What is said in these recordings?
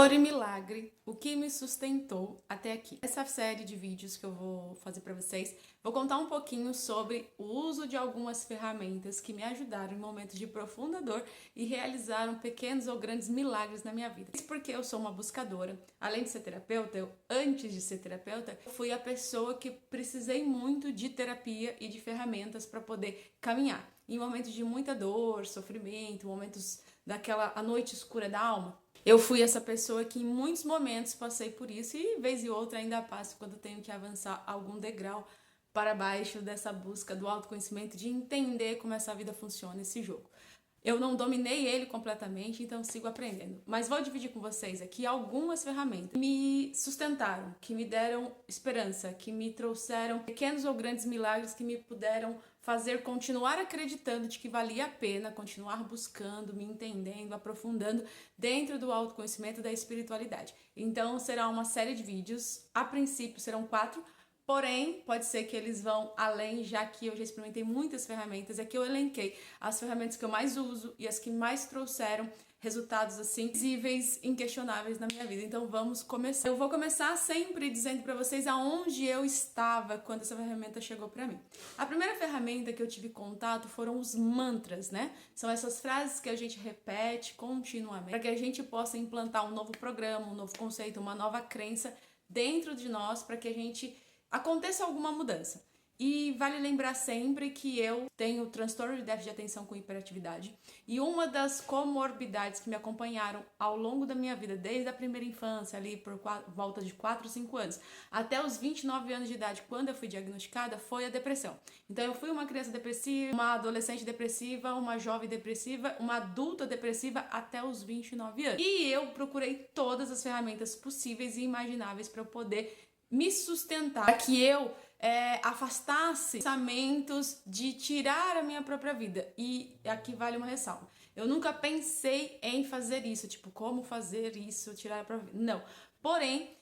Dor e milagre, o que me sustentou até aqui. Essa série de vídeos que eu vou fazer para vocês, vou contar um pouquinho sobre o uso de algumas ferramentas que me ajudaram em momentos de profunda dor e realizaram pequenos ou grandes milagres na minha vida. Isso porque eu sou uma buscadora. Além de ser terapeuta, antes de ser terapeuta, fui a pessoa que precisei muito de terapia e de ferramentas para poder caminhar. Em momentos de muita dor, sofrimento, momentos daquela a noite escura da alma, eu fui essa pessoa que em muitos momentos passei por isso e vez e outra ainda passo quando tenho que avançar algum degrau para baixo dessa busca do autoconhecimento, de entender como essa vida funciona, esse jogo. Eu não dominei ele completamente, então sigo aprendendo. Mas vou dividir com vocês aqui algumas ferramentas que me sustentaram, que me deram esperança, que me trouxeram pequenos ou grandes milagres que me puderam fazer continuar acreditando de que valia a pena continuar buscando, me entendendo, aprofundando dentro do autoconhecimento e da espiritualidade. Então será uma série de vídeos, a princípio serão 4, porém, pode ser que eles vão além, já que eu já experimentei muitas ferramentas. Aqui eu elenquei as ferramentas que eu mais uso e as que mais trouxeram resultados assim visíveis, inquestionáveis na minha vida. Então vamos começar. Eu vou começar sempre dizendo para vocês aonde eu estava quando essa ferramenta chegou para mim. A primeira ferramenta que eu tive contato foram os mantras, né? São essas frases que a gente repete continuamente para que a gente possa implantar um novo programa, um novo conceito, uma nova crença dentro de nós para que a gente aconteça alguma mudança. E vale lembrar sempre que eu tenho transtorno de déficit de atenção com hiperatividade e uma das comorbidades que me acompanharam ao longo da minha vida, desde a primeira infância, ali por volta de 4, 5 anos, até os 29 anos de idade, quando eu fui diagnosticada, foi a depressão. Então eu fui uma criança depressiva, uma adolescente depressiva, uma jovem depressiva, uma adulta depressiva até os 29 anos. E eu procurei todas as ferramentas possíveis e imagináveis para eu poder me sustentar, para que eu afastasse pensamentos de tirar a minha própria vida. E aqui vale uma ressalva. Eu nunca pensei em fazer isso, tipo, como fazer isso, tirar a própria vida. Não. Porém,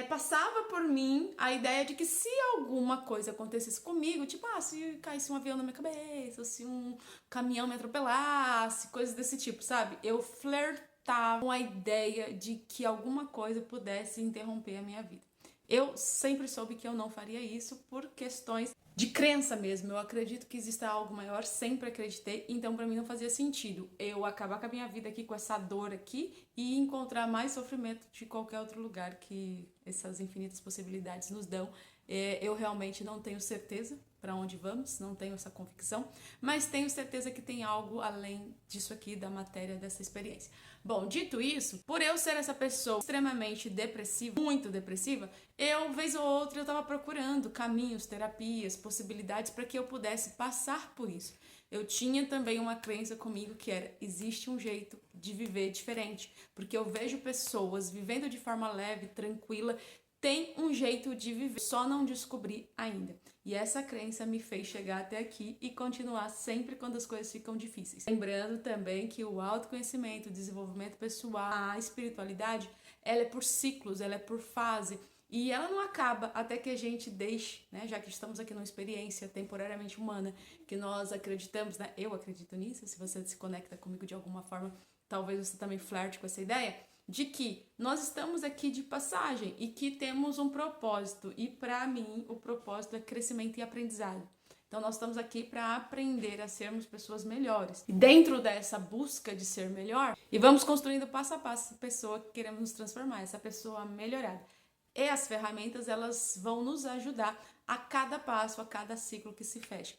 passava por mim a ideia de que se alguma coisa acontecesse comigo, tipo, se caísse um avião na minha cabeça, ou se um caminhão me atropelasse, coisas desse tipo, sabe? Eu flertava com a ideia de que alguma coisa pudesse interromper a minha vida. Eu sempre soube que eu não faria isso por questões de crença mesmo. Eu acredito que exista algo maior, sempre acreditei, então pra mim não fazia sentido eu acabar com a minha vida aqui, com essa dor aqui, e encontrar mais sofrimento de qualquer outro lugar que essas infinitas possibilidades nos dão. Eu realmente não tenho certeza para onde vamos, não tenho essa convicção, mas tenho certeza que tem algo além disso aqui, da matéria dessa experiência. Bom, dito isso, por eu ser essa pessoa extremamente depressiva, muito depressiva, vez ou outra, eu estava procurando caminhos, terapias, possibilidades para que eu pudesse passar por isso. Eu tinha também uma crença comigo que era, existe um jeito de viver diferente, porque eu vejo pessoas vivendo de forma leve, tranquila, tem um jeito de viver, só não descobri ainda. E essa crença me fez chegar até aqui e continuar sempre quando as coisas ficam difíceis. Lembrando também que o autoconhecimento, o desenvolvimento pessoal, a espiritualidade, ela é por ciclos, ela é por fase. E ela não acaba até que a gente deixe, né? Já que estamos aqui numa experiência temporariamente humana, que nós acreditamos, né? Eu acredito nisso, se você se conecta comigo de alguma forma, talvez você também flerte com essa ideia, de que nós estamos aqui de passagem e que temos um propósito. E para mim, o propósito é crescimento e aprendizado. Então nós estamos aqui para aprender a sermos pessoas melhores. E dentro dessa busca de ser melhor, e vamos construindo passo a passo essa pessoa que queremos nos transformar, essa pessoa melhorada. E as ferramentas, elas vão nos ajudar a cada passo, a cada ciclo que se fecha.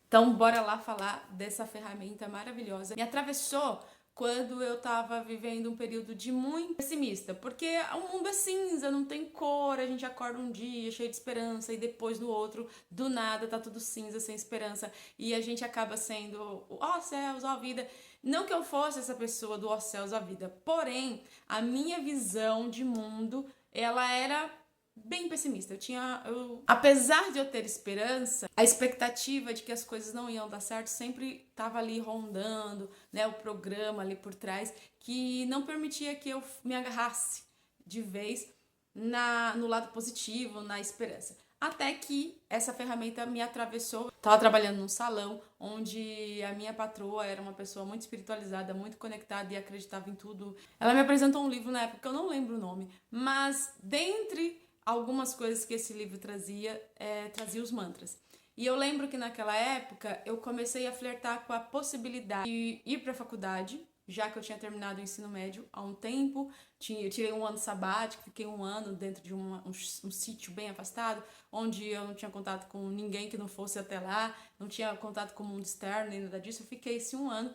Então, bora lá falar dessa ferramenta maravilhosa. Me atravessou quando eu tava vivendo um período de muito pessimista, porque o mundo é cinza, não tem cor, a gente acorda um dia cheio de esperança e depois no outro, do nada, tá tudo cinza, sem esperança, e a gente acaba sendo, ó céus, ó vida. Não que eu fosse essa pessoa do ó céus, ó vida, porém, a minha visão de mundo, ela era bem pessimista. Apesar de eu ter esperança, a expectativa de que as coisas não iam dar certo sempre estava ali rondando, né, o programa ali por trás, que não permitia que eu me agarrasse de vez no lado positivo, na esperança. Até que essa ferramenta me atravessou. Estava trabalhando num salão onde a minha patroa era uma pessoa muito espiritualizada, muito conectada e acreditava em tudo. Ela me apresentou um livro na época que eu não lembro o nome, mas dentre algumas coisas que esse livro trazia, trazia os mantras. E eu lembro que naquela época eu comecei a flertar com a possibilidade de ir para a faculdade, já que eu tinha terminado o ensino médio há um tempo. Eu tirei um ano sabático, fiquei um ano dentro de um sítio bem afastado, onde eu não tinha contato com ninguém que não fosse até lá, não tinha contato com o mundo externo, nem nada disso. Eu fiquei esse um ano,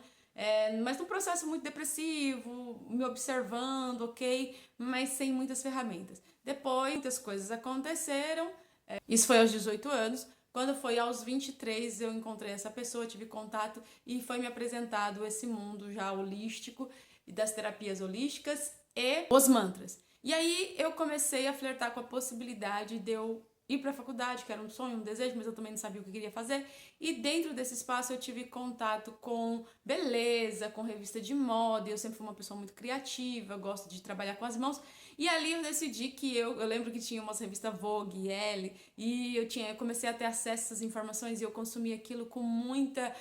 mas num processo muito depressivo, me observando, ok, mas sem muitas ferramentas. Depois, muitas coisas aconteceram, isso foi aos 18 anos. Quando foi aos 23, eu encontrei essa pessoa, tive contato e foi me apresentado esse mundo já holístico e das terapias holísticas e os mantras. E aí eu comecei a flertar com a possibilidade de eu ir para a faculdade, que era um sonho, um desejo, mas eu também não sabia o que eu queria fazer. E dentro desse espaço eu tive contato com beleza, com revista de moda. Eu sempre fui uma pessoa muito criativa, gosto de trabalhar com as mãos. E ali eu decidi que eu lembro que tinha umas revistas Vogue, Elle, e eu comecei a ter acesso a essas informações e eu consumia aquilo com muita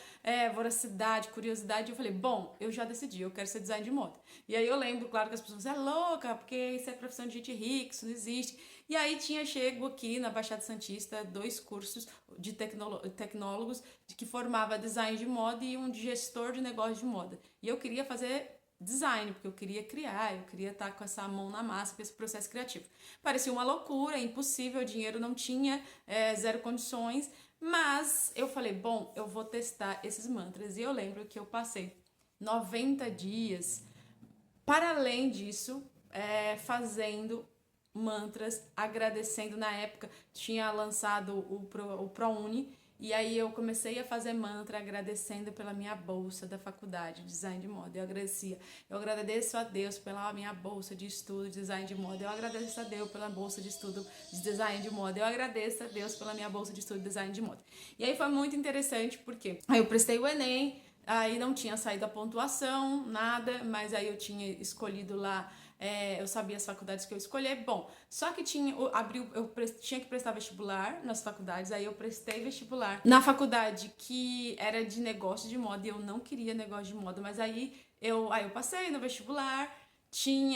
voracidade, curiosidade. E eu falei, bom, eu já decidi, eu quero ser design de moda. E aí eu lembro, claro, que as pessoas, é louca, porque isso é profissão de gente rica, isso não existe. E aí chego aqui na Baixada Santista 2 cursos de tecnólogos que formava design de moda e um de gestor de negócio de moda. E eu queria fazer design, porque eu queria criar, eu queria estar com essa mão na massa, com esse processo criativo. Parecia uma loucura, impossível, o dinheiro não tinha, zero condições, mas eu falei, bom, eu vou testar esses mantras. E eu lembro que eu passei 90 dias, para além disso, fazendo mantras, agradecendo. Na época tinha lançado o ProUni, e aí eu comecei a fazer mantra agradecendo pela minha bolsa da faculdade de design de moda. Eu agradeço a Deus pela minha bolsa de estudo de design de moda. Eu agradeço a Deus pela bolsa de estudo de design de moda. Eu agradeço a Deus pela minha bolsa de estudo de design de moda. E aí foi muito interessante porque aí eu prestei o Enem, aí não tinha saído a pontuação, nada, mas aí eu tinha escolhido lá, eu sabia as faculdades que eu escolher. Bom, só que tinha que prestar vestibular nas faculdades, aí eu prestei vestibular na faculdade que era de negócio de moda e eu não queria negócio de moda, mas aí eu passei no vestibular,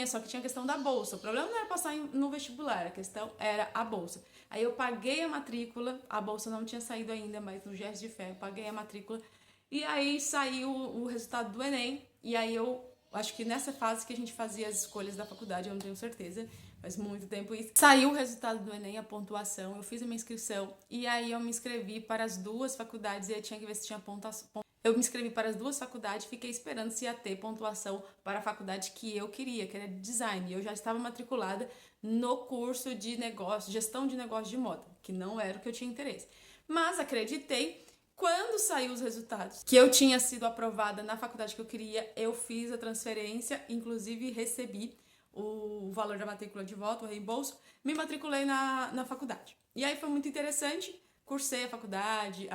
só que tinha a questão da bolsa. O problema não era passar no vestibular, a questão era a bolsa. Aí eu paguei a matrícula, a bolsa não tinha saído ainda, mas no gesto de fé eu paguei a matrícula. E aí saiu o resultado do Enem, e aí eu acho que nessa fase que a gente fazia as escolhas da faculdade, eu não tenho certeza, faz muito tempo isso. Saiu o resultado do Enem, a pontuação, eu fiz a minha inscrição, e aí eu me inscrevi para as 2 faculdades, e eu tinha que ver se tinha pontuação. Eu me inscrevi para as 2 faculdades, fiquei esperando se ia ter pontuação para a faculdade que eu queria, que era de design. Eu já estava matriculada no curso de negócio, gestão de negócio de moda, que não era o que eu tinha interesse. Mas acreditei. Quando saiu os resultados, que eu tinha sido aprovada na faculdade que eu queria, eu fiz a transferência, inclusive recebi o valor da matrícula de volta, o reembolso, me matriculei na faculdade. E aí foi muito interessante, cursei a faculdade,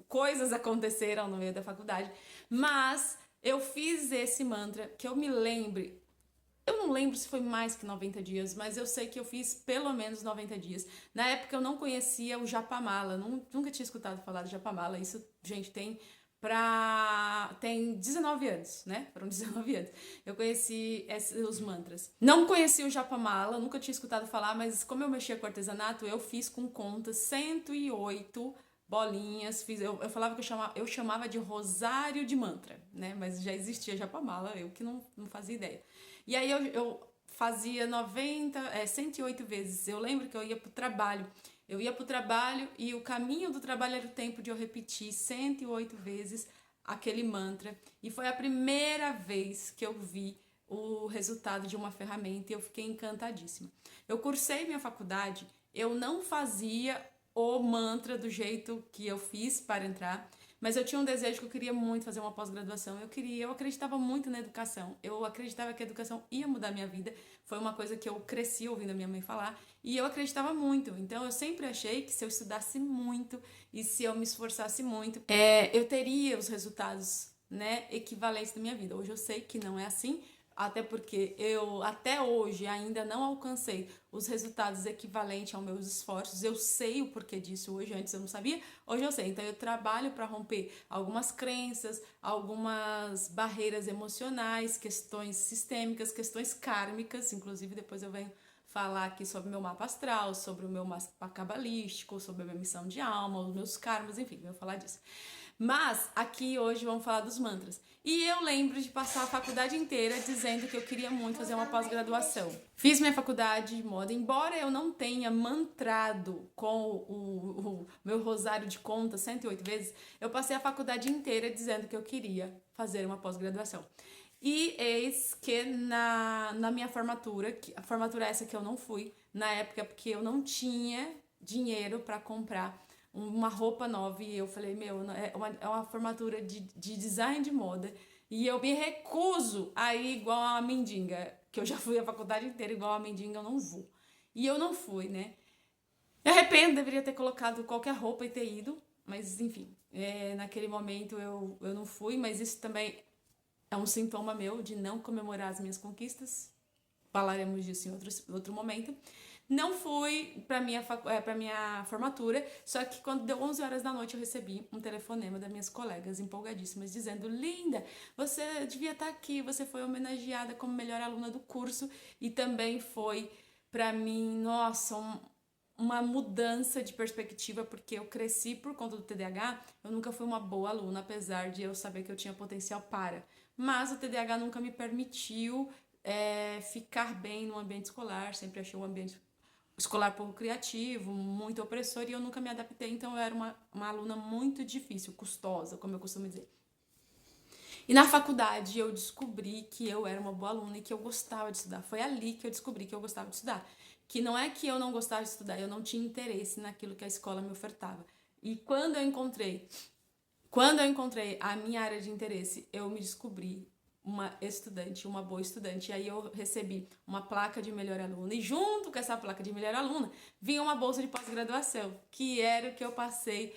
coisas aconteceram no meio da faculdade, mas eu fiz esse mantra, que eu me lembre. Eu não lembro se foi mais que 90 dias, mas eu sei que eu fiz pelo menos 90 dias. Na época eu não conhecia o Japamala, nunca tinha escutado falar do Japamala. Isso, gente, tem 19 anos, né? Foram 19 anos. Eu conheci os mantras. Não conhecia o Japamala, nunca tinha escutado falar, mas como eu mexia com artesanato, eu fiz com conta 108 bolinhas, eu falava que eu chamava de rosário de mantra, né? Mas já existia Japamala, eu que não fazia ideia. E aí eu fazia 108 vezes. Eu lembro que eu ia pro trabalho. Eu ia pro trabalho e o caminho do trabalho era o tempo de eu repetir 108 vezes aquele mantra. E foi a primeira vez que eu vi o resultado de uma ferramenta e eu fiquei encantadíssima. Eu cursei minha faculdade, eu não fazia o mantra do jeito que eu fiz para entrar, mas eu tinha um desejo que eu queria muito fazer uma pós-graduação. Eu acreditava muito na educação. Eu acreditava que a educação ia mudar a minha vida. Foi uma coisa que eu cresci ouvindo a minha mãe falar e eu acreditava muito. Então eu sempre achei que se eu estudasse muito e se eu me esforçasse muito, eu teria os resultados, né, equivalentes da minha vida. Hoje eu sei que não é assim. até porque eu até hoje ainda não alcancei os resultados equivalentes aos meus esforços. Eu sei o porquê disso hoje, antes eu não sabia, hoje eu sei. Então eu trabalho para romper algumas crenças, algumas barreiras emocionais, questões sistêmicas, questões kármicas, inclusive depois eu venho falar aqui sobre o meu mapa astral, sobre o meu mapa cabalístico, sobre a minha missão de alma, os meus karmas, enfim, eu vou falar disso. Mas aqui hoje vamos falar dos mantras. E eu lembro de passar a faculdade inteira dizendo que eu queria muito fazer uma pós-graduação. Fiz minha faculdade de moda, embora eu não tenha mantrado com o meu rosário de contas 108 vezes, eu passei a faculdade inteira dizendo que eu queria fazer uma pós-graduação. E eis que na minha formatura, a formatura essa que eu não fui, na época porque eu não tinha dinheiro para comprar uma roupa nova, e eu falei, meu, é uma formatura de design de moda, e eu me recuso a ir igual a uma mendiga, que eu já fui a faculdade inteira igual a uma mendiga, eu não vou. E eu não fui, né? Me arrependo, deveria ter colocado qualquer roupa e ter ido, mas enfim, naquele momento eu não fui, mas isso também é um sintoma meu de não comemorar as minhas conquistas. Falaremos disso em outro momento. Não fui para minha formatura, só que quando deu 11 horas da noite eu recebi um telefonema das minhas colegas empolgadíssimas dizendo: Linda, você devia estar aqui, você foi homenageada como melhor aluna do curso. E também foi para mim, nossa, uma mudança de perspectiva, porque eu cresci por conta do TDAH, eu nunca fui uma boa aluna, apesar de eu saber que eu tinha potencial para. Mas o TDAH nunca me permitiu ficar bem no ambiente escolar, sempre achei um ambiente escolar pouco criativo, muito opressor, e eu nunca me adaptei, então eu era uma aluna muito difícil, custosa, como eu costumo dizer. E na faculdade eu descobri que eu era uma boa aluna e que eu gostava de estudar. Foi ali que eu descobri que eu gostava de estudar. Que não é que eu não gostava de estudar, eu não tinha interesse naquilo que a escola me ofertava. E quando eu encontrei a minha área de interesse, eu me descobri uma estudante, uma boa estudante. E aí eu recebi uma placa de melhor aluna. E junto com essa placa de melhor aluna, vinha uma bolsa de pós-graduação, que era o que eu passei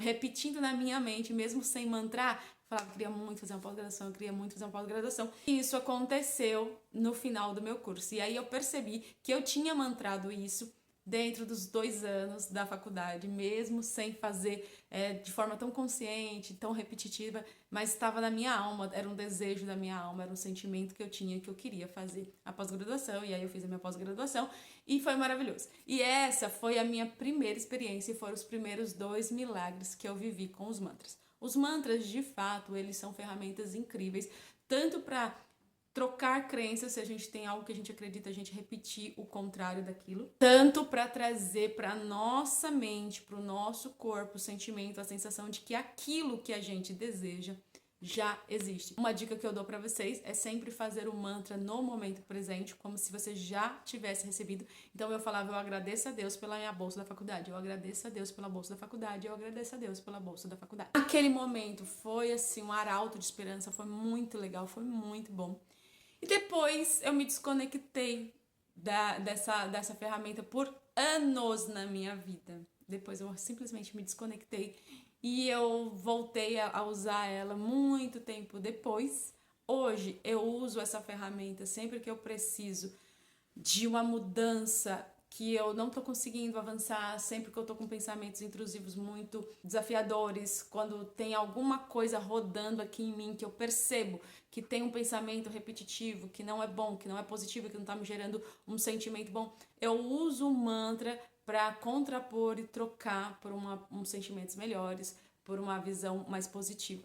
repetindo na minha mente, mesmo sem mantrar. Falava que queria muito fazer uma pós-graduação, eu queria muito fazer uma pós-graduação. E isso aconteceu no final do meu curso. E aí eu percebi que eu tinha mantrado isso dentro dos 2 anos da faculdade, mesmo sem fazer de forma tão consciente, tão repetitiva, mas estava na minha alma, era um desejo da minha alma, era um sentimento que eu tinha, que eu queria fazer a pós-graduação, e aí eu fiz a minha pós-graduação, e foi maravilhoso. E essa foi a minha primeira experiência, e foram os primeiros 2 milagres que eu vivi com os mantras. Os mantras, de fato, eles são ferramentas incríveis, tanto para trocar crenças, se a gente tem algo que a gente acredita, a gente repetir o contrário daquilo, tanto para trazer para nossa mente, para o nosso corpo, o sentimento, a sensação de que aquilo que a gente deseja já existe. Uma dica que eu dou para vocês é sempre fazer o mantra no momento presente, como se você já tivesse recebido. Então eu falava: eu agradeço a Deus pela minha bolsa da faculdade, eu agradeço a Deus pela bolsa da faculdade, eu agradeço a Deus pela bolsa da faculdade. Aquele momento foi assim um arauto de esperança, foi muito legal, foi muito bom. E depois eu me desconectei dessa ferramenta por anos na minha vida. Depois eu simplesmente me desconectei e eu voltei a usar ela muito tempo depois. Hoje eu uso essa ferramenta sempre que eu preciso de uma mudança que eu não tô conseguindo avançar, sempre que eu tô com pensamentos intrusivos muito desafiadores, quando tem alguma coisa rodando aqui em mim que eu percebo que tem um pensamento repetitivo, que não é bom, que não é positivo, que não tá me gerando um sentimento bom, eu uso o mantra para contrapor e trocar por uns sentimentos melhores, por uma visão mais positiva.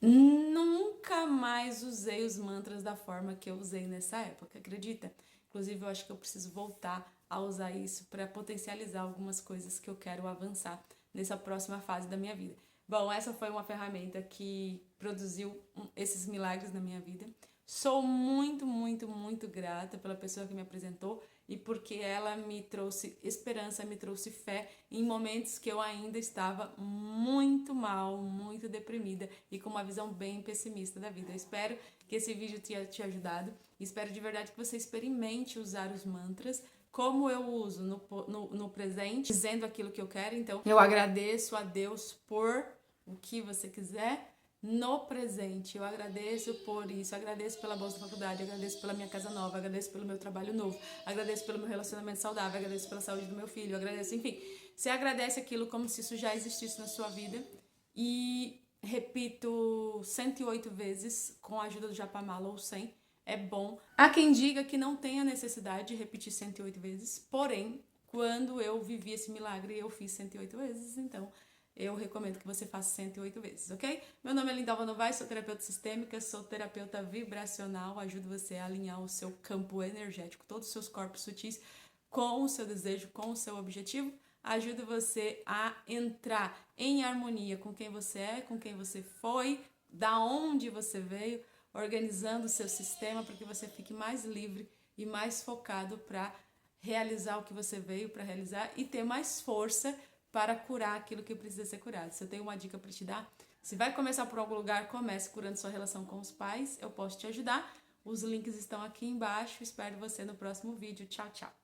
Nunca mais usei os mantras da forma que eu usei nessa época, acredita? Inclusive, eu acho que eu preciso voltar a usar isso para potencializar algumas coisas que eu quero avançar nessa próxima fase da minha vida. Bom, essa foi uma ferramenta que produziu esses milagres na minha vida. Sou muito, muito, muito grata pela pessoa que me apresentou e porque ela me trouxe esperança, me trouxe fé em momentos que eu ainda estava muito mal, muito deprimida e com uma visão bem pessimista da vida. Eu espero que esse vídeo tenha te ajudado. Espero de verdade que você experimente usar os mantras como eu uso no presente, dizendo aquilo que eu quero. Então, eu agradeço a Deus por o que você quiser. no presente. Eu agradeço por isso, agradeço pela bolsa da faculdade, agradeço pela minha casa nova, agradeço pelo meu trabalho novo, agradeço pelo meu relacionamento saudável, agradeço pela saúde do meu filho, agradeço, enfim. Você agradece aquilo como se isso já existisse na sua vida e repito 108 vezes com a ajuda do Japamala ou 100. É bom. Há quem diga que não tem a necessidade de repetir 108 vezes, porém, quando eu vivi esse milagre, eu fiz 108 vezes, então eu recomendo que você faça 108 vezes, ok? Meu nome é Lindalva Novaes, sou terapeuta sistêmica, sou terapeuta vibracional, ajudo você a alinhar o seu campo energético, todos os seus corpos sutis com o seu desejo, com o seu objetivo. Ajudo você a entrar em harmonia com quem você é, com quem você foi, da onde você veio, organizando o seu sistema para que você fique mais livre e mais focado para realizar o que você veio para realizar e ter mais força para curar aquilo que precisa ser curado. Se eu tenho uma dica para te dar, se vai começar por algum lugar, comece curando sua relação com os pais, eu posso te ajudar. Os links estão aqui embaixo, espero você no próximo vídeo. Tchau, tchau!